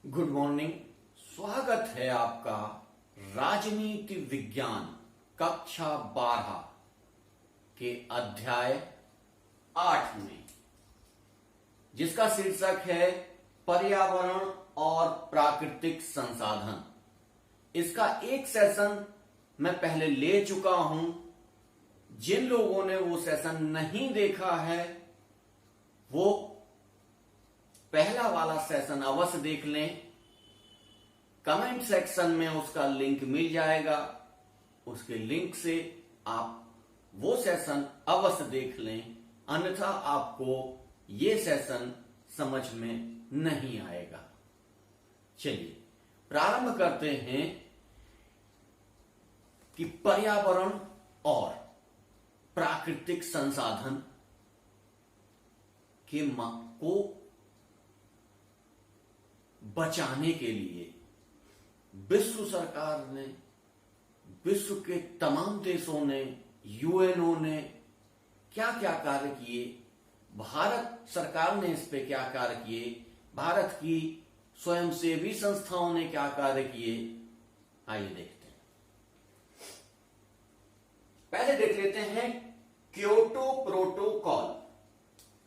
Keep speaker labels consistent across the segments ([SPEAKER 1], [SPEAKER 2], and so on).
[SPEAKER 1] Good morning. स्वागत है आपका राजनीति विज्ञान कक्षा 12 के अध्याय 8 में, जिसका शीर्षक है पर्यावरण और प्राकृतिक संसाधन। इसका एक सेशन मैं पहले ले चुका हूं। जिन लोगों ने वो सेशन नहीं देखा है वो पहला वाला सेशन अवश्य देख लें। कमेंट सेक्शन में उसका लिंक मिल जाएगा। उसके लिंक से आप वो सेशन अवश्य देख लें, अन्यथा आपको ये सेशन समझ में नहीं आएगा। चलिए प्रारंभ करते हैं कि पर्यावरण और प्राकृतिक संसाधन को बचाने के लिए विश्व सरकार ने, विश्व के तमाम देशों ने, यूएनओ ने क्या क्या कार्य किए, भारत सरकार ने इस पे क्या कार्य किए, भारत की स्वयंसेवी संस्थाओं ने क्या कार्य किए, आइए देखते हैं। पहले देख लेते हैं क्योटो प्रोटोकॉल।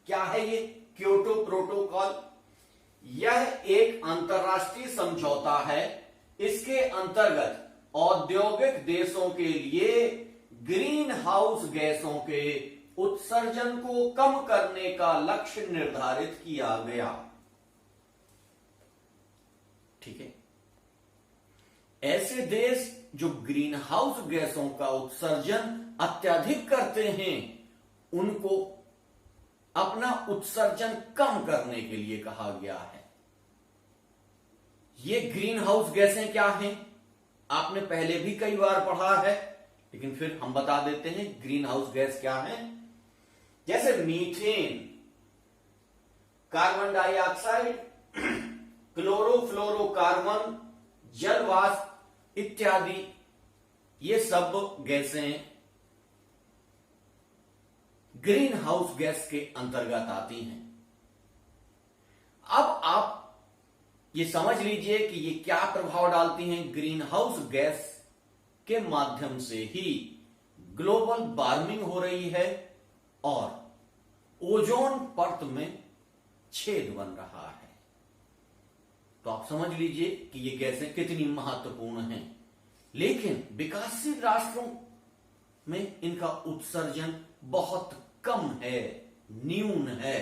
[SPEAKER 1] क्या है ये क्योटो प्रोटोकॉल? यह एक अंतर्राष्ट्रीय समझौता है। इसके अंतर्गत औद्योगिक देशों के लिए ग्रीन हाउस गैसों के उत्सर्जन को कम करने का लक्ष्य निर्धारित किया गया। ठीक है। ऐसे देश जो ग्रीन हाउस गैसों का उत्सर्जन अत्यधिक करते हैं, उनको अपना उत्सर्जन कम करने के लिए कहा गया है। ये ग्रीन हाउस गैसें क्या हैं? आपने पहले भी कई बार पढ़ा है, लेकिन फिर हम बता देते हैं ग्रीन हाउस गैस क्या है। जैसे मीथेन, कार्बन डाइऑक्साइड, क्लोरोफ्लोरोकार्बन, जल वाष्प इत्यादि, ये सब गैसें ग्रीन हाउस गैस के अंतर्गत आती हैं। अब आप ये समझ लीजिए कि ये क्या प्रभाव डालती हैं। ग्रीन हाउस गैस के माध्यम से ही ग्लोबल वार्मिंग हो रही है और ओजोन परत में छेद बन रहा है। तो आप समझ लीजिए कि ये गैसें कितनी महत्वपूर्ण हैं। लेकिन विकासशील राष्ट्रों में इनका उत्सर्जन बहुत कम है, न्यून है।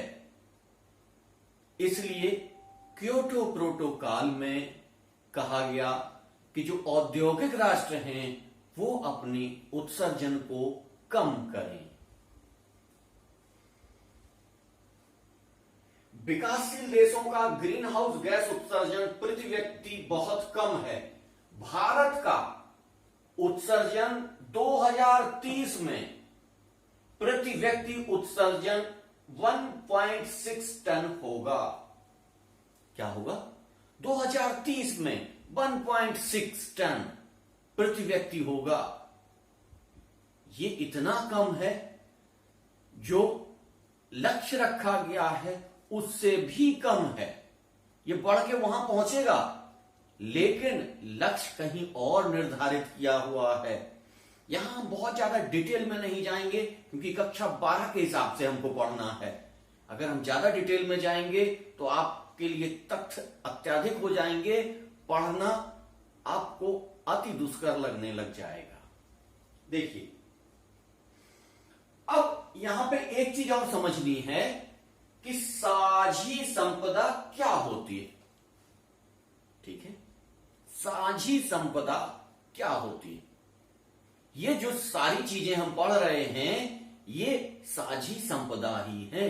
[SPEAKER 1] इसलिए क्योटो प्रोटोकॉल में कहा गया कि जो औद्योगिक राष्ट्र हैं वो अपनी उत्सर्जन को कम करें। विकासशील देशों का ग्रीन हाउस गैस उत्सर्जन प्रति व्यक्ति बहुत कम है। भारत का उत्सर्जन 2030 में प्रति व्यक्ति उत्सर्जन 1.6 टन होगा। क्या होगा? 2030 में 1.6 टन प्रति व्यक्ति होगा। ये इतना कम है, जो लक्ष्य रखा गया है उससे भी कम है। ये बढ़ के वहां पहुंचेगा, लेकिन लक्ष्य कहीं और निर्धारित किया हुआ है। यहां हम बहुत ज्यादा डिटेल में नहीं जाएंगे, क्योंकि कक्षा 12 के हिसाब से हमको पढ़ना है। अगर हम ज्यादा डिटेल में जाएंगे तो आपके लिए तथ्य अत्यधिक हो जाएंगे, पढ़ना आपको अति दुष्कर लगने लग जाएगा। देखिए, अब यहां पे एक चीज और समझनी है कि साझी संपदा क्या होती है। ठीक है, साझी संपदा क्या होती है? ये जो सारी चीजें हम पढ़ रहे हैं, ये साझी संपदा ही है।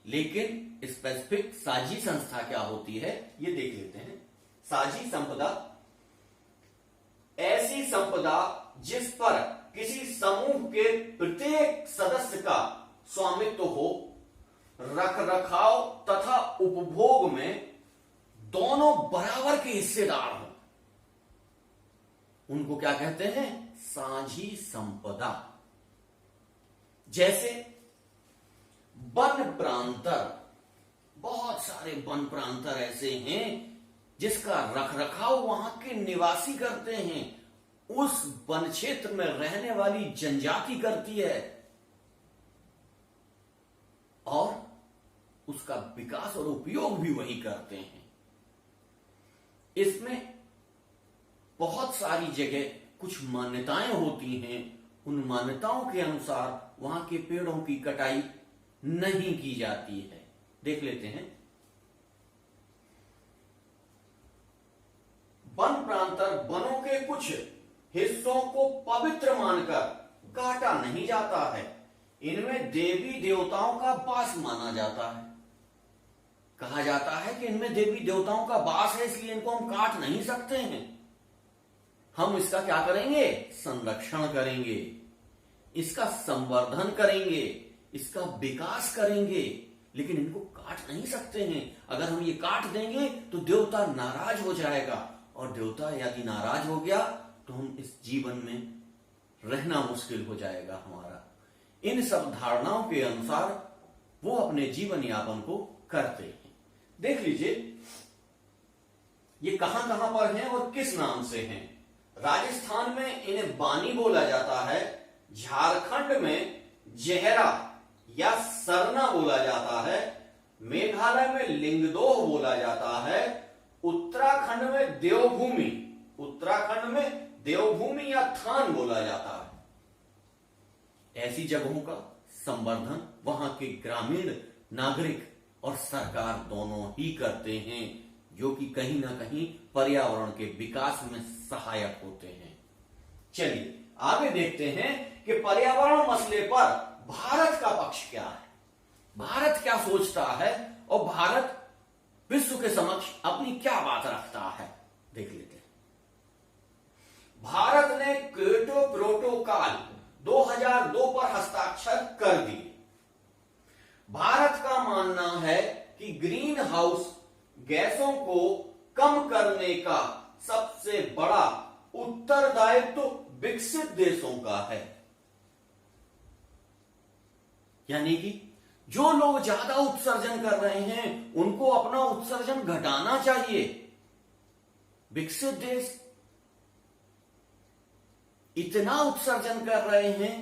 [SPEAKER 1] लेकिन स्पेसिफिक साझी संस्था क्या होती है, ये देख लेते हैं। साझी संपदा ऐसी संपदा जिस पर किसी समूह के प्रत्येक सदस्य का स्वामित्व हो, रखरखाव तथा उपभोग में दोनों बराबर के हिस्सेदार हो, उनको क्या कहते हैं? साझी संपदा। जैसे वन प्रांतर, बहुत सारे वन प्रांतर ऐसे हैं जिसका रखरखाव वहां के निवासी करते हैं, उस वन क्षेत्र में रहने वाली जनजाति करती है और उसका विकास और उपयोग भी वही करते हैं। इसमें बहुत सारी जगह कुछ मान्यताएं होती हैं, उन मान्यताओं के अनुसार वहां के पेड़ों की कटाई नहीं की जाती है। देख लेते हैं। वन प्रांतर वनों के कुछ हिस्सों को पवित्र मानकर काटा नहीं जाता है। इनमें देवी देवताओं का वास माना जाता है। कहा जाता है कि इनमें देवी देवताओं का वास है, इसलिए इनको हम काट नहीं सकते हैं। हम इसका क्या करेंगे? संरक्षण करेंगे, इसका संवर्धन करेंगे, इसका विकास करेंगे, लेकिन इनको काट नहीं सकते हैं। अगर हम ये काट देंगे तो देवता नाराज हो जाएगा, और देवता यदि नाराज हो गया तो हम इस जीवन में रहना मुश्किल हो जाएगा हमारा। इन सब धारणाओं के अनुसार वो अपने जीवन यापन को करते हैं। देख लीजिए ये कहां कहां पर हैं और किस नाम से हैं। राजस्थान में इन्हें बानी बोला जाता है, झारखंड में जेहरा या सरना बोला जाता है, मेघालय में लिंगदोह बोला जाता है, उत्तराखंड में देवभूमि या थान बोला जाता है। ऐसी जगहों का संवर्धन वहां के ग्रामीण नागरिक और सरकार दोनों ही करते हैं, जो कि कहीं ना कहीं पर्यावरण के विकास में सहायक होते हैं। चलिए आगे देखते हैं कि पर्यावरण मसले पर भारत का पक्ष क्या है, भारत क्या सोचता है और भारत विश्व के समक्ष अपनी क्या बात रखता है। देख लेते हैं। भारत ने क्योटो प्रोटोकॉल 2002 पर हस्ताक्षर कर दिए। भारत का मानना है कि ग्रीन हाउस गैसों को कम करने का सबसे बड़ा उत्तरदायित्व विकसित देशों का है। यानी कि जो लोग ज्यादा उत्सर्जन कर रहे हैं उनको अपना उत्सर्जन घटाना चाहिए। विकसित देश इतना उत्सर्जन कर रहे हैं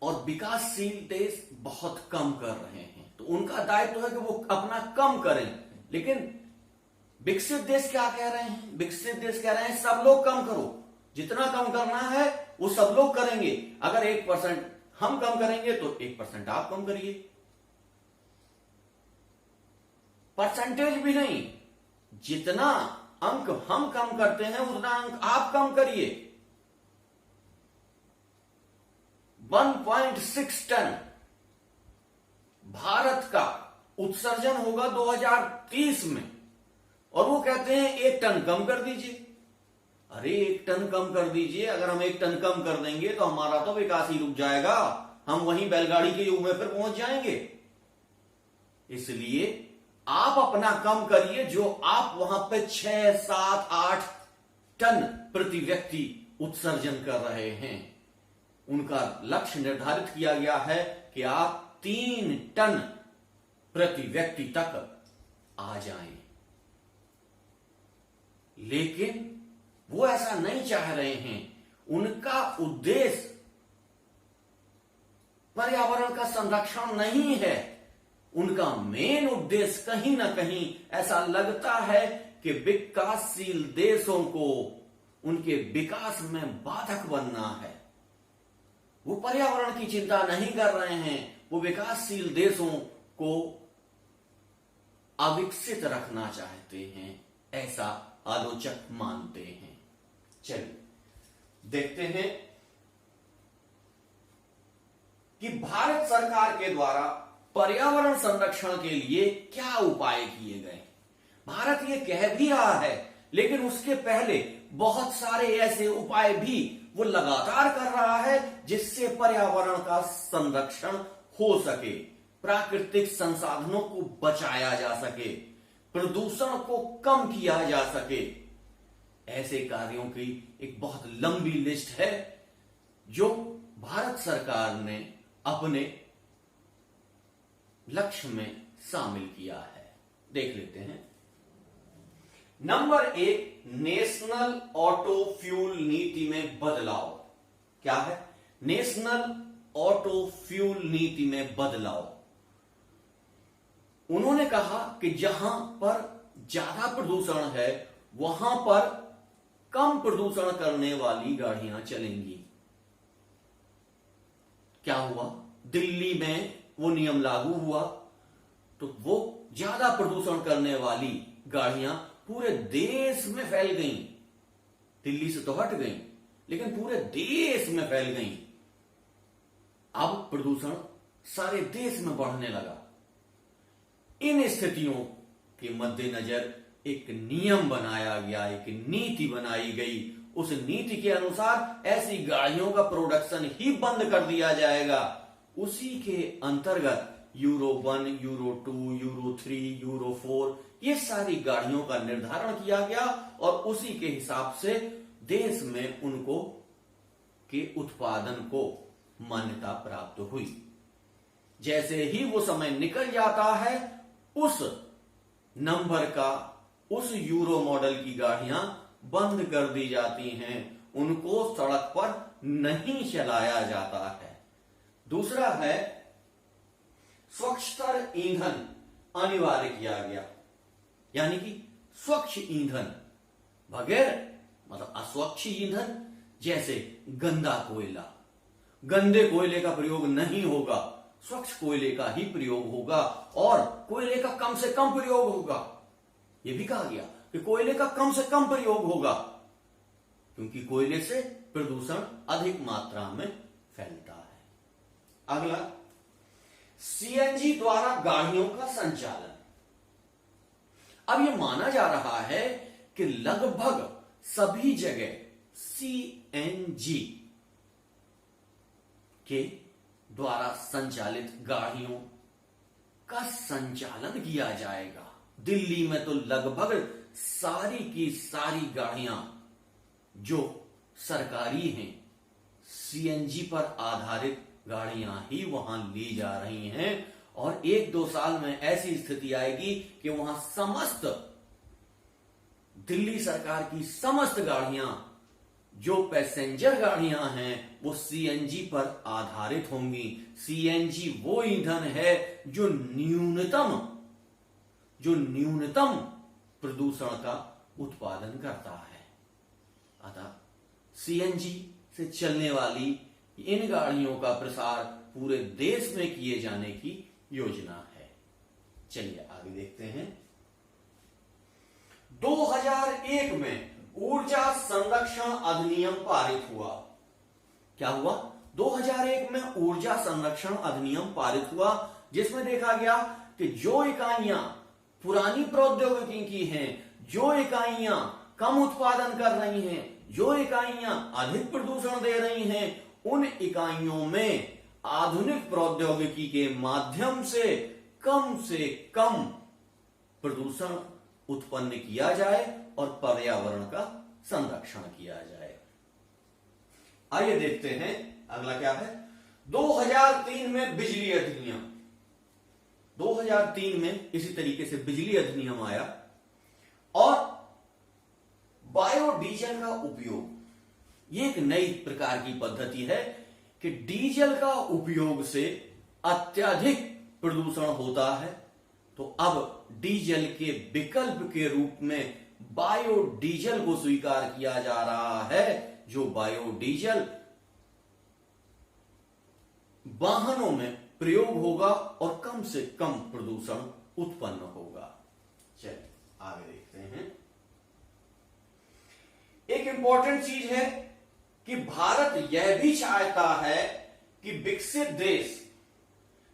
[SPEAKER 1] और विकासशील देश बहुत कम कर रहे हैं, तो उनका दायित्व है कि वो अपना कम करें। लेकिन विकसित देश क्या कह रहे हैं? विकसित देश कह रहे हैं सब लोग कम करो, जितना कम करना है वो सब लोग करेंगे। अगर 1% हम कम करेंगे तो 1% आप कम करिए। परसेंटेज भी नहीं, जितना अंक हम कम करते हैं उतना अंक आप कम करिए। 1.6 टन भारत का उत्सर्जन होगा 2030 में, और वो कहते हैं 1 टन कम कर दीजिए। अरे 1 टन कम कर दीजिए, अगर हम 1 टन कम कर देंगे तो हमारा तो विकास ही रुक जाएगा, हम वहीं बैलगाड़ी के युग में फिर पहुंच जाएंगे। इसलिए आप अपना कम करिए, जो आप वहां पे 6, 7, 8 टन प्रति व्यक्ति उत्सर्जन कर रहे हैं, उनका लक्ष्य निर्धारित किया गया है कि आप 3 टन प्रति व्यक्ति तक आ जाएं। लेकिन वो ऐसा नहीं चाह रहे हैं। उनका उद्देश्य पर्यावरण का संरक्षण नहीं है। उनका मेन उद्देश्य कहीं ना कहीं ऐसा लगता है कि विकासशील देशों को उनके विकास में बाधक बनना है। वो पर्यावरण की चिंता नहीं कर रहे हैं, वो विकासशील देशों को अविकसित रखना चाहते हैं, ऐसा आलोचक मानते हैं। चलिए देखते हैं कि भारत सरकार के द्वारा पर्यावरण संरक्षण के लिए क्या उपाय किए गए। भारत ये कह भी रहा है, लेकिन उसके पहले बहुत सारे ऐसे उपाय भी वो लगातार कर रहा है जिससे पर्यावरण का संरक्षण हो सके, प्राकृतिक संसाधनों को बचाया जा सके, प्रदूषण को कम किया जा सके। ऐसे कार्यों की एक बहुत लंबी लिस्ट है जो भारत सरकार ने अपने लक्ष्य में शामिल किया है। देख लेते हैं। नंबर 1, नेशनल ऑटो फ्यूल नीति में बदलाव। क्या है? नेशनल ऑटो फ्यूल नीति में बदलाव। उन्होंने कहा कि जहां पर ज्यादा प्रदूषण है वहां पर कम प्रदूषण करने वाली गाड़ियां चलेंगी। क्या हुआ? दिल्ली में वो नियम लागू हुआ तो वो ज्यादा प्रदूषण करने वाली गाड़ियां पूरे देश में फैल गईं। दिल्ली से तो हट गईं, लेकिन पूरे देश में फैल गईं। अब प्रदूषण सारे देश में बढ़ने लगा। इन स्थितियों के मद्देनजर एक नियम बनाया गया, एक नीति बनाई गई। उस नीति के अनुसार ऐसी गाड़ियों का प्रोडक्शन ही बंद कर दिया जाएगा। उसी के अंतर्गत यूरो 1, यूरो 2, यूरो 3, यूरो 4 ये सारी गाड़ियों का निर्धारण किया गया और उसी के हिसाब से देश में उनको के उत्पादन को मान्यता प्राप्त हुई। जैसे ही वो समय निकल जाता है, उस नंबर का, उस यूरो मॉडल की गाड़ियां बंद कर दी जाती हैं, उनको सड़क पर नहीं चलाया जाता है। दूसरा है, स्वच्छतर ईंधन अनिवार्य किया गया, यानी कि स्वच्छ ईंधन बगैर, मतलब अस्वच्छ ईंधन जैसे गंदा कोयला, गंदे कोयले का प्रयोग नहीं होगा, स्वच्छ कोयले का ही प्रयोग होगा और कोयले का कम से कम प्रयोग होगा। यह भी कहा गया कि कोयले का कम से कम प्रयोग होगा, क्योंकि कोयले से प्रदूषण अधिक मात्रा में फैलता है। अगला, सीएनजी द्वारा गाड़ियों का संचालन। अब यह माना जा रहा है कि लगभग सभी जगह सीएनजी के द्वारा संचालित गाड़ियों का संचालन किया जाएगा। दिल्ली में तो लगभग सारी की सारी गाड़ियां जो सरकारी हैं, सीएनजी पर आधारित गाड़ियां ही वहां ली जा रही हैं और 1-2 साल में ऐसी स्थिति आएगी कि वहां समस्त दिल्ली सरकार की समस्त गाड़ियां जो पैसेंजर गाड़ियां हैं वो सीएनजी पर आधारित होंगी। सीएनजी वो ईंधन है जो न्यूनतम प्रदूषण का उत्पादन करता है। अतः सीएनजी से चलने वाली इन गाड़ियों का प्रसार पूरे देश में किए जाने की योजना है। चलिए आगे देखते हैं। 2001 में ऊर्जा संरक्षण अधिनियम पारित हुआ। क्या हुआ? 2001 में ऊर्जा संरक्षण अधिनियम पारित हुआ, जिसमें देखा गया कि जो इकाइयां पुरानी प्रौद्योगिकी की हैं, जो इकाइयां कम उत्पादन कर रही हैं, जो इकाइयां अधिक प्रदूषण दे रही हैं, उन इकाइयों में आधुनिक प्रौद्योगिकी के माध्यम से कम प्रदूषण उत्पन्न किया जाए और पर्यावरण का संरक्षण किया जाए। आइए देखते हैं अगला क्या है। 2003 में बिजली अधिनियम। 2003 में इसी तरीके से बिजली अधिनियम आया और बायोडीजल का उपयोग, ये एक नई प्रकार की पद्धति है कि डीजल का उपयोग से अत्यधिक प्रदूषण होता है, तो अब डीजल के विकल्प के रूप में बायोडीजल को स्वीकार किया जा रहा है, जो बायोडीजल वाहनों में प्रयोग होगा और कम से कम प्रदूषण उत्पन्न होगा। चलिए आगे देखते हैं। एक इंपॉर्टेंट चीज है कि भारत यह भी चाहता है कि विकसित देश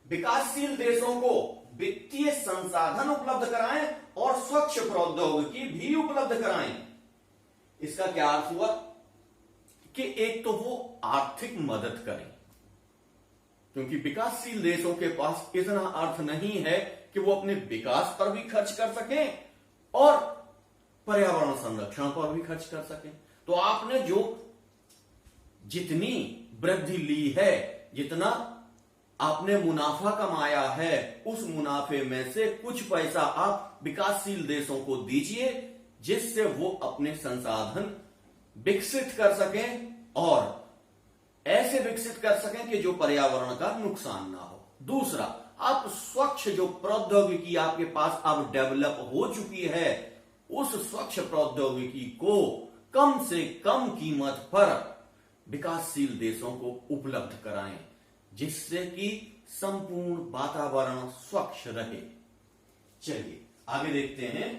[SPEAKER 1] विकासशील देशों को वित्तीय संसाधन उपलब्ध कराएं और स्वच्छ प्रौद्योगिकी भी उपलब्ध कराएं। इसका क्या अर्थ हुआ कि एक तो वो आर्थिक मदद करें, क्योंकि विकासशील देशों के पास इतना अर्थ नहीं है कि वो अपने विकास पर भी खर्च कर सकें और पर्यावरण संरक्षण पर भी खर्च कर सकें। तो आपने जो जितनी वृद्धि ली है, जितना आपने मुनाफा कमाया है, उस मुनाफे में से कुछ पैसा आप विकासशील देशों को दीजिए, जिससे वो अपने संसाधन विकसित कर सकें और ऐसे विकसित कर सकें कि जो पर्यावरण का नुकसान ना हो। दूसरा, आप स्वच्छ जो प्रौद्योगिकी आपके पास अब डेवलप हो चुकी है, उस स्वच्छ प्रौद्योगिकी को कम से कम कीमत पर विकासशील देशों को उपलब्ध कराएं, जिससे कि संपूर्ण वातावरण स्वच्छ रहे। चलिए आगे देखते हैं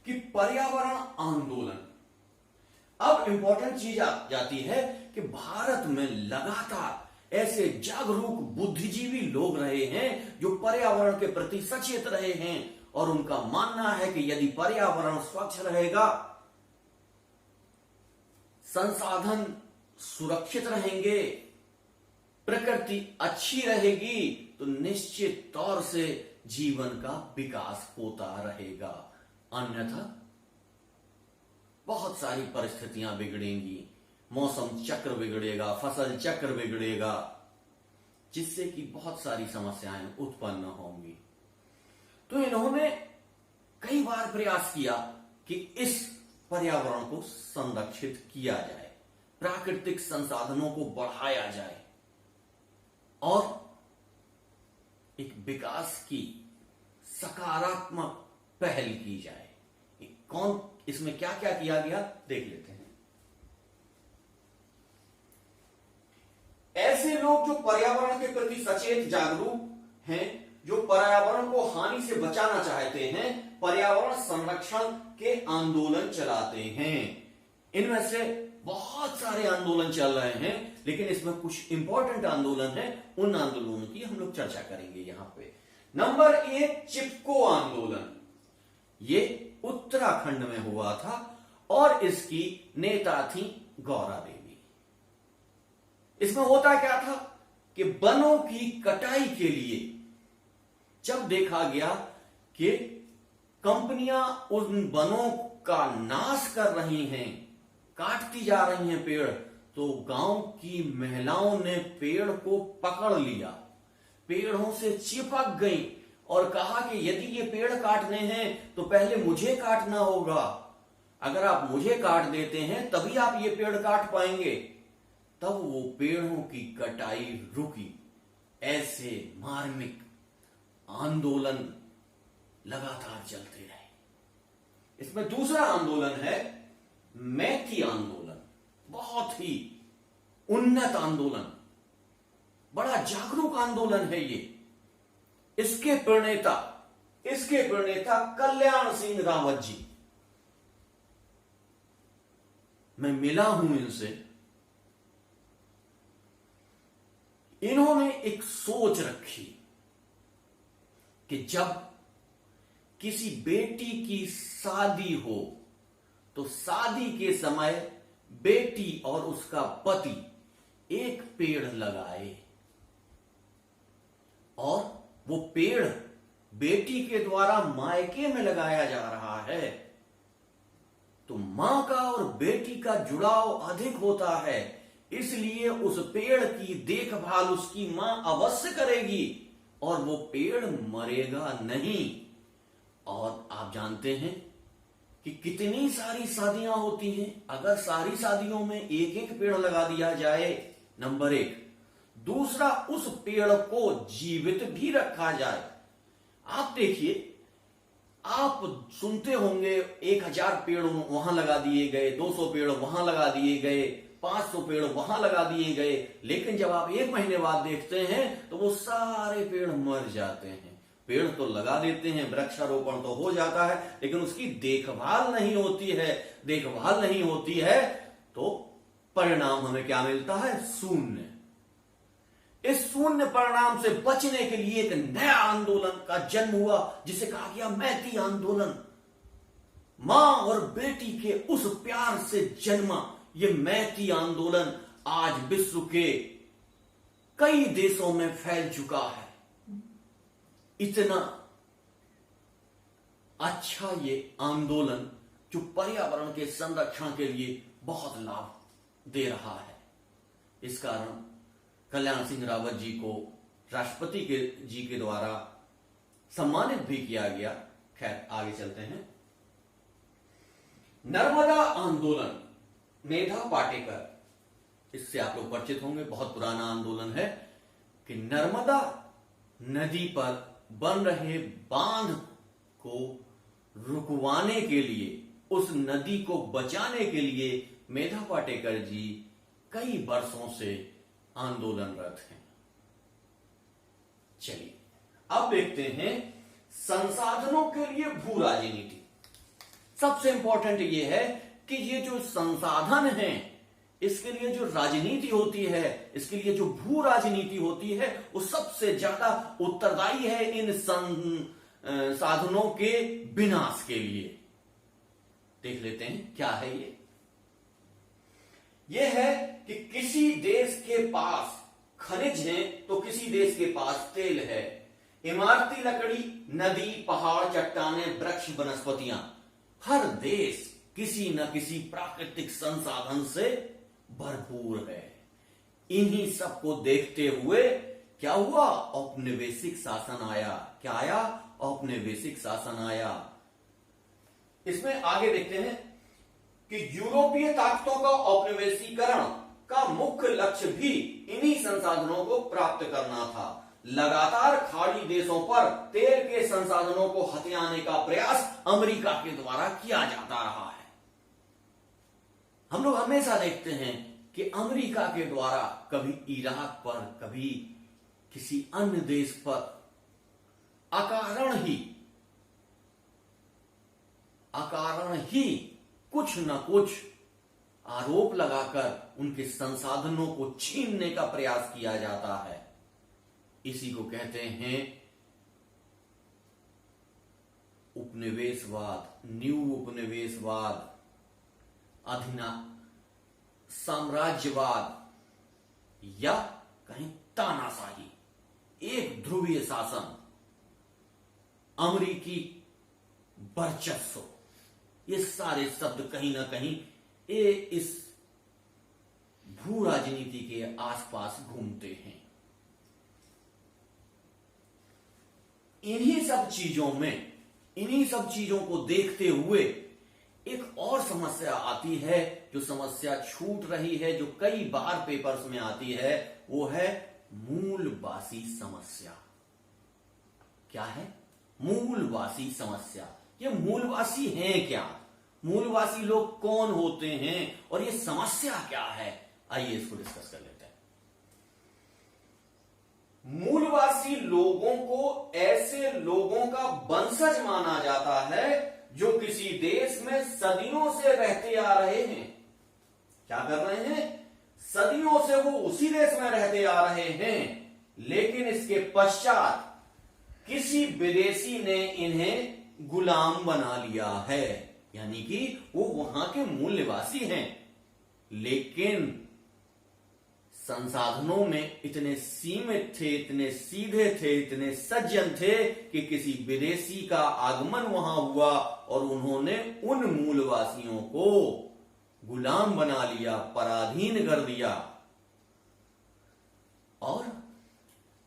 [SPEAKER 1] कि पर्यावरण आंदोलन। अब इंपॉर्टेंट चीज आ जाती है कि भारत में लगातार ऐसे जागरूक बुद्धिजीवी लोग रहे हैं जो पर्यावरण के प्रति सचेत रहे हैं और उनका मानना है कि यदि पर्यावरण स्वच्छ रहेगा, संसाधन सुरक्षित रहेंगे, प्रकृति अच्छी रहेगी, तो निश्चित तौर से जीवन का विकास होता रहेगा। अन्यथा बहुत सारी परिस्थितियां बिगड़ेंगी, मौसम चक्र बिगड़ेगा, फसल चक्र बिगड़ेगा, जिससे कि बहुत सारी समस्याएं उत्पन्न होंगी। तो इन्होंने कई बार प्रयास किया कि इस पर्यावरण को संरक्षित किया जाए, प्राकृतिक संसाधनों को बढ़ाया जाए और एक विकास की सकारात्मक पहल की जाए। कौन इसमें क्या क्या किया गया देख लेते हैं। ऐसे लोग जो पर्यावरण के प्रति सचेत जागरूक हैं, जो पर्यावरण को हानि से बचाना चाहते हैं, पर्यावरण संरक्षण के आंदोलन चलाते हैं। इनमें से बहुत सारे आंदोलन चल रहे हैं, लेकिन इसमें कुछ इंपॉर्टेंट आंदोलन है, उन आंदोलनों की हम लोग चर्चा करेंगे यहां पे। नंबर 1, चिपको आंदोलन। ये उत्तराखंड में हुआ था और इसकी नेता थी गौरा देवी। इसमें होता क्या था कि वनों की कटाई के लिए जब देखा गया कि कंपनियां उन वनों का नाश कर रही हैं, काटती जा रही हैं पेड़, तो गांव की महिलाओं ने पेड़ को पकड़ लिया, पेड़ों से चिपक गई और कहा कि यदि ये पेड़ काटने हैं तो पहले मुझे काटना होगा, अगर आप मुझे काट देते हैं तभी आप ये पेड़ काट पाएंगे। तब वो पेड़ों की कटाई रुकी। ऐसे मार्मिक आंदोलन लगातार चलते रहे। इसमें दूसरा आंदोलन है मैती आंदोलन। बहुत ही उन्नत आंदोलन, बड़ा जागरूक आंदोलन है ये। इसके प्रणेता कल्याण सिंह रावत जी, मैं मिला हूं इनसे। इन्होंने एक सोच रखी कि जब किसी बेटी की शादी हो तो शादी के समय बेटी और उसका पति एक पेड़ लगाए और वो पेड़ बेटी के द्वारा मायके में लगाया जा रहा है तो मां का और बेटी का जुड़ाव अधिक होता है, इसलिए उस पेड़ की देखभाल उसकी मां अवश्य करेगी और वो पेड़ मरेगा नहीं। और आप जानते हैं कि कितनी सारी शादियां होती हैं, अगर सारी शादियों में एक एक पेड़ लगा दिया जाए, नंबर 1। दूसरा, उस पेड़ को जीवित भी रखा जाए। आप देखिए, आप सुनते होंगे 1000 पेड़ वहां लगा दिए गए, 200 पेड़ वहां लगा दिए गए, 500 पेड़ वहां लगा दिए गए, लेकिन जब आप 1 महीने बाद देखते हैं तो वो सारे पेड़ मर जाते हैं। पेड़ तो लगा देते हैं, वृक्षारोपण तो हो जाता है, लेकिन उसकी देखभाल नहीं होती है। देखभाल नहीं होती है तो परिणाम हमें क्या मिलता है? शून्य। इस शून्य परिणाम से बचने के लिए एक नया आंदोलन का जन्म हुआ, जिसे कहा गया मैती आंदोलन। मां और बेटी के उस प्यार से जन्मा ये मैती आंदोलन आज विश्व के कई देशों में फैल चुका है। इतना अच्छा ये आंदोलन जो पर्यावरण के संरक्षण के लिए बहुत लाभ दे रहा है। इस कारण कल्याण सिंह रावत जी को राष्ट्रपति जी के द्वारा सम्मानित भी किया गया। खैर आगे चलते हैं। नर्मदा आंदोलन, मेधा पाटेकर, इससे आप लोग परिचित होंगे, बहुत पुराना आंदोलन है कि नर्मदा नदी पर बन रहे बांध को रुकवाने के लिए, उस नदी को बचाने के लिए मेधा पाटेकर जी कई वर्षों से आंदोलनरत हैं। चलिए अब देखते हैं संसाधनों के लिए भू राजनीति। सबसे इंपॉर्टेंट यह है कि ये जो संसाधन हैं, इसके लिए जो राजनीति होती है, इसके लिए जो भू राजनीति होती है, वो सबसे ज्यादा उत्तरदायी है इन संसाधनों के विनाश के लिए। देख लेते हैं क्या है ये। यह है कि किसी देश के पास खनिज है तो किसी देश के पास तेल है, इमारती लकड़ी, नदी, पहाड़, चट्टानें, वृक्ष, वनस्पतियां, हर देश किसी न किसी प्राकृतिक संसाधन से भरपूर है। इन्हीं सबको देखते हुए क्या हुआ? औपनिवेशिक शासन आया। क्या आया? औपनिवेशिक शासन आया। इसमें आगे देखते हैं कि यूरोपीय ताकतों का औपनिवेशीकरण का मुख्य लक्ष्य भी इन्हीं संसाधनों को प्राप्त करना था। लगातार खाड़ी देशों पर तेल के संसाधनों को हथियाने का प्रयास अमेरिका के द्वारा किया जाता रहा है। हम लोग हमेशा देखते हैं कि अमेरिका के द्वारा कभी इराक पर, कभी किसी अन्य देश पर अकारण ही कुछ न कुछ आरोप लगाकर उनके संसाधनों को छीनने का प्रयास किया जाता है। इसी को कहते हैं उपनिवेशवाद, न्यू उपनिवेशवाद, साम्राज्यवाद या कहीं तानाशाही, एक ध्रुवीय शासन, अमेरिकी वर्चस्व, ये सारे शब्द कहीं ना कहीं इस भू राजनीति के आसपास घूमते हैं। इन्हीं सब चीजों को देखते हुए एक और समस्या आती है, जो समस्या छूट रही है, जो कई बार पेपर्स में आती है, वो है मूलवासी समस्या। क्या है? मूलवासी समस्या। ये मूलवासी हैं क्या? मूलवासी लोग कौन होते हैं और ये समस्या क्या है? आइए इसको डिस्कस कर लेते हैं। मूलवासी लोगों को ऐसे लोगों का वंशज माना जाता है जो किसी देश में सदियों से रहते आ रहे हैं। क्या कर रहे हैं? सदियों से वो उसी देश में रहते आ रहे हैं, लेकिन इसके पश्चात किसी विदेशी ने इन्हें गुलाम बना लिया है, यानी कि वो वहां के मूल निवासी हैं, लेकिन संसाधनों में इतने सीमित थे, इतने सीधे थे, इतने सज्जन थे कि किसी विदेशी का आगमन वहां हुआ और उन्होंने उन मूलवासियों को गुलाम बना लिया, पराधीन कर दिया। और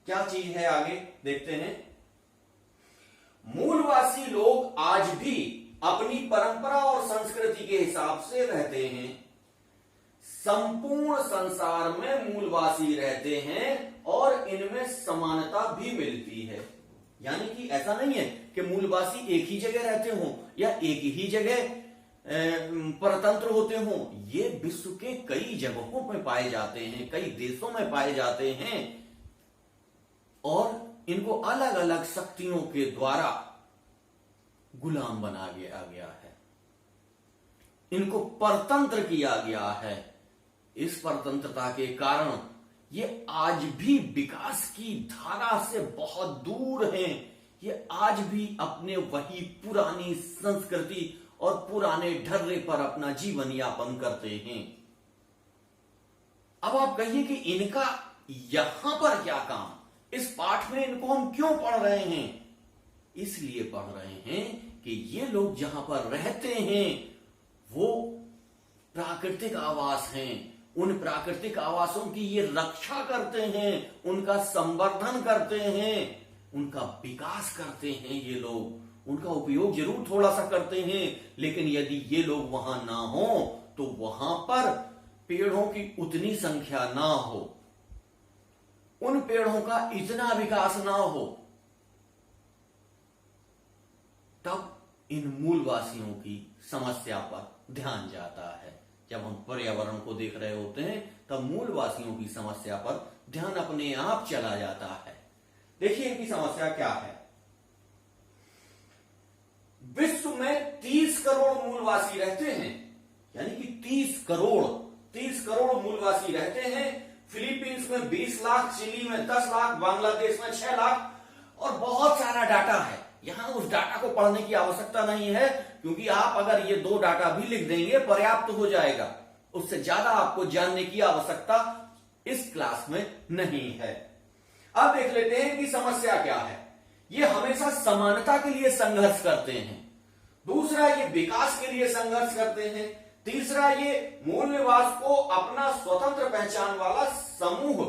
[SPEAKER 1] क्या चीज है आगे देखते हैं। मूलवासी लोग आज भी अपनी परंपरा और संस्कृति के हिसाब से रहते हैं। संपूर्ण संसार में मूलवासी रहते हैं और इनमें समानता भी मिलती है। यानी कि ऐसा नहीं है कि मूलवासी एक ही जगह रहते हों या एक ही जगह परतंत्र होते हों। ये विश्व के कई जगहों में पाए जाते हैं, कई देशों में पाए जाते हैं और इनको अलग अलग शक्तियों के द्वारा गुलाम बना गया है, इनको परतंत्र किया गया है। इस परतंत्रता के कारण ये आज भी विकास की धारा से बहुत दूर हैं। ये आज भी अपने वही पुरानी संस्कृति और पुराने ढर्रे पर अपना जीवन यापन करते हैं। अब आप कहिए कि इनका यहां पर क्या काम? इस पाठ में इनको हम क्यों पढ़ रहे हैं? इसलिए पढ़ रहे हैं कि ये लोग जहां पर रहते हैं वो प्राकृतिक आवास हैं, उन प्राकृतिक आवासों की ये रक्षा करते हैं, उनका संवर्धन करते हैं, उनका विकास करते हैं। ये लोग उनका उपयोग जरूर थोड़ा सा करते हैं, लेकिन यदि ये लोग वहां ना हो तो वहां पर पेड़ों की उतनी संख्या ना हो, उन पेड़ों का इतना विकास ना हो, तब इन मूलवासियों की समस्या पर ध्यान जाता है। जब हम पर्यावरण को देख रहे होते हैं तब मूलवासियों की समस्या पर ध्यान अपने आप चला जाता है। देखिए इनकी समस्या क्या है। विश्व में 30 करोड़ मूलवासी रहते हैं, यानी कि 30 करोड़ मूलवासी रहते हैं। फिलीपींस में 20 लाख, चिली में 10 लाख, बांग्लादेश में 6 लाख, और बहुत सारा डाटा है। यहां उस डाटा को पढ़ने की आवश्यकता नहीं है, क्योंकि आप अगर ये 2 डाटा भी लिख देंगे पर्याप्त हो जाएगा। उससे ज्यादा आपको जानने की आवश्यकता इस क्लास में नहीं है। अब देख लेते हैं कि समस्या क्या है। ये हमेशा समानता के लिए संघर्ष करते हैं, दूसरा ये विकास के लिए संघर्ष करते हैं, तीसरा ये मूल निवास को अपना स्वतंत्र पहचान वाला समूह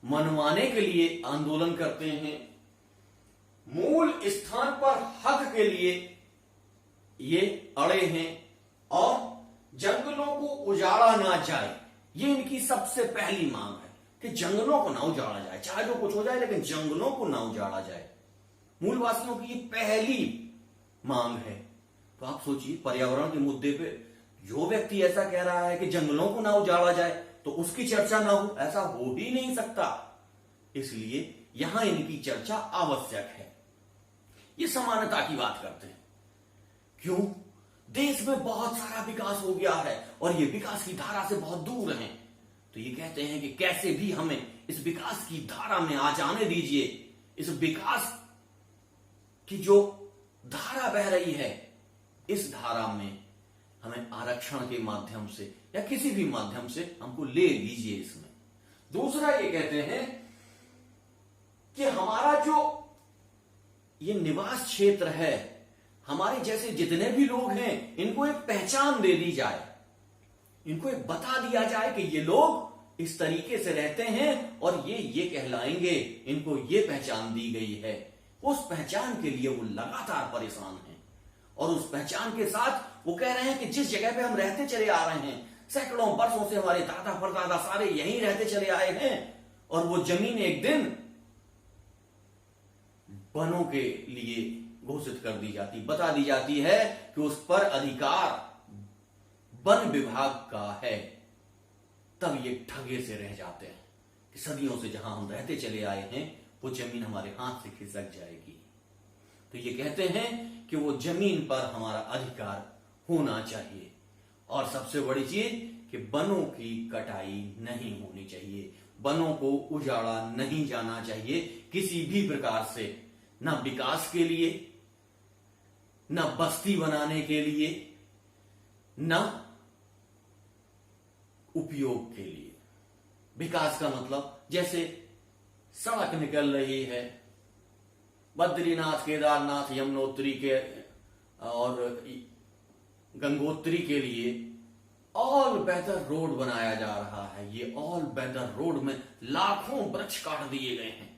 [SPEAKER 1] मनवाने के लिए आंदोलन करते हैं, मूल स्थान पर हक के लिए ये अड़े हैं, और जंगलों को उजाड़ा ना जाए, ये इनकी सबसे पहली मांग है कि जंगलों को ना उजाड़ा जाए, चाहे जो कुछ हो जाए लेकिन जंगलों को ना उजाड़ा जाए। मूलवासियों की ये पहली मांग है। तो आप सोचिए, पर्यावरण के मुद्दे पे जो व्यक्ति ऐसा कह रहा है कि जंगलों को ना उजाड़ा जाए तो उसकी चर्चा ना हो, ऐसा हो ही नहीं सकता। इसलिए यहां इनकी चर्चा आवश्यक है। ये समानता की बात करते हैं। क्यों? देश में बहुत सारा विकास हो गया है और ये विकास की धारा से बहुत दूर हैं, तो ये कहते हैं कि कैसे भी हमें इस विकास की धारा में आ जाने दीजिए। इस विकास की जो धारा बह रही है, इस धारा में हमें आरक्षण के माध्यम से या किसी भी माध्यम से हमको ले लीजिए इसमें। दूसरा ये कहते हैं कि हमारा जो ये निवास क्षेत्र है, हमारे जैसे जितने भी लोग हैं, इनको एक पहचान दे दी जाए, इनको एक बता दिया जाए कि ये लोग इस तरीके से रहते हैं और ये कहलाएंगे, इनको ये पहचान दी गई है। उस पहचान के लिए वो लगातार परेशान हैं, और उस पहचान के साथ वो कह रहे हैं कि जिस जगह पे हम रहते चले आ रहे हैं, सैकड़ों वर्षों से हमारे दादा परदादा सारे यहीं रहते चले आए हैं, और वो जमीन एक दिन वनों के लिए घोषित कर दी जाती, बता दी जाती है कि उस पर अधिकार वन विभाग का है। तब ये ठगे से रह जाते हैं कि सदियों से जहां हम रहते चले आए हैं वो जमीन हमारे हाथ से खिसक जाएगी। तो ये कहते हैं कि वो जमीन पर हमारा अधिकार होना चाहिए, और सबसे बड़ी चीज कि वनों की कटाई नहीं होनी चाहिए, वनों को उजाड़ा नहीं जाना चाहिए किसी भी प्रकार से, ना विकास के लिए, ना बस्ती बनाने के लिए, ना उपयोग के लिए। विकास का मतलब जैसे सड़क निकल रही है बद्रीनाथ, केदारनाथ, यमुनोत्री के और गंगोत्री के लिए, ऑल वेदर रोड बनाया जा रहा है। ये ऑल वेदर रोड में लाखों वृक्ष काट दिए गए हैं।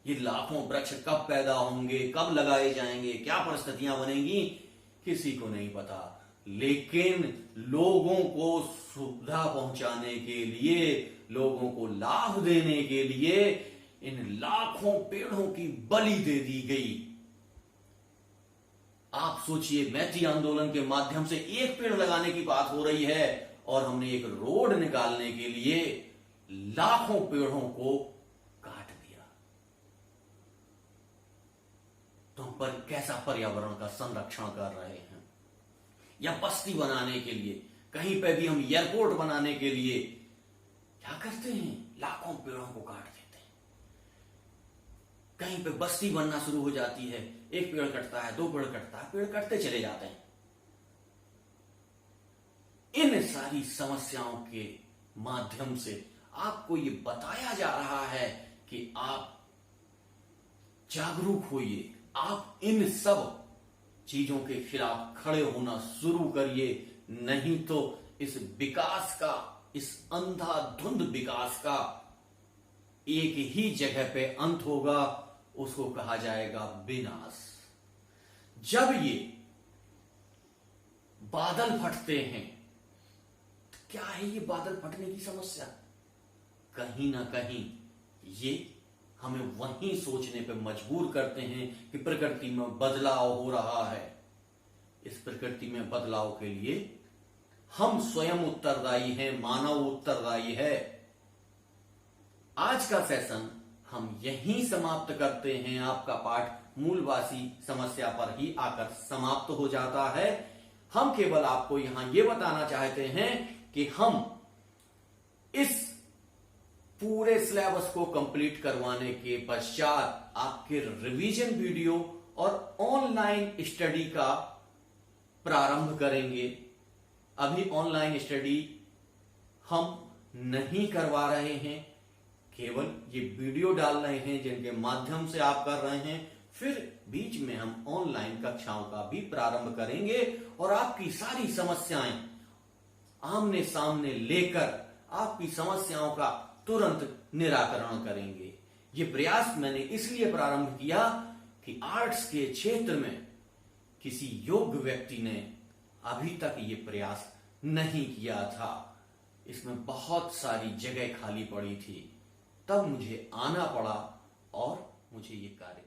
[SPEAKER 1] ये लाखों वृक्ष कब पैदा होंगे, कब लगाए जाएंगे, क्या परिस्थितियां बनेंगी, किसी को नहीं पता। लेकिन लोगों को सुविधा पहुंचाने के लिए, लोगों को लाभ देने के लिए इन लाखों पेड़ों की बलि दे दी गई। आप सोचिए, मैती आंदोलन के माध्यम से एक पेड़ लगाने की बात हो रही है और हमने एक रोड निकालने के लिए लाखों पेड़ों को काट दिया। तो हम पर कैसा पर्यावरण का संरक्षण कर रहे हैं? या बस्ती बनाने के लिए, कहीं पे भी हम एयरपोर्ट बनाने के लिए क्या करते हैं? लाखों पेड़ों को काट देते हैं। कहीं पे बस्ती बनना शुरू हो जाती है, एक पेड़ कटता है, 2 पेड़ कटता है, पेड़ कटते चले जाते हैं। इन सारी समस्याओं के माध्यम से आपको ये बताया जा रहा है कि आप जागरूक होइए, आप इन सब चीजों के खिलाफ खड़े होना शुरू करिए, नहीं तो इस विकास का इस अंधाधुंध विकास का एक ही जगह पे अंत होगा, उसको कहा जाएगा विनाश। जब ये बादल फटते हैं, तो क्या है ये बादल फटने की समस्या? कहीं ना कहीं ये हमें वहीं सोचने पे मजबूर करते हैं कि प्रकृति में बदलाव हो रहा है। इस प्रकृति में बदलाव के लिए हम स्वयं उत्तरदायी हैं, मानव उत्तरदायी है। आज का सेशन हम यहीं समाप्त करते हैं। आपका पाठ मूलवासी समस्या पर ही आकर समाप्त हो जाता है। हम केवल आपको यहां यह बताना चाहते हैं कि हम इस पूरे सिलेबस को कंप्लीट करवाने के पश्चात आपके रिवीजन वीडियो और ऑनलाइन स्टडी का प्रारंभ करेंगे। अभी ऑनलाइन स्टडी हम नहीं करवा रहे हैं, केवल ये वीडियो डाल रहे हैं जिनके माध्यम से आप कर रहे हैं। फिर बीच में हम ऑनलाइन कक्षाओं का भी प्रारंभ करेंगे और आपकी सारी समस्याएं आमने सामने लेकर आपकी समस्याओं का तुरंत निराकरण करेंगे। ये प्रयास मैंने इसलिए प्रारंभ किया कि आर्ट्स के क्षेत्र में किसी योग्य व्यक्ति ने अभी तक ये प्रयास नहीं किया था। इसमें बहुत सारी जगह खाली पड़ी थी, तब मुझे आना पड़ा और मुझे ये कार्य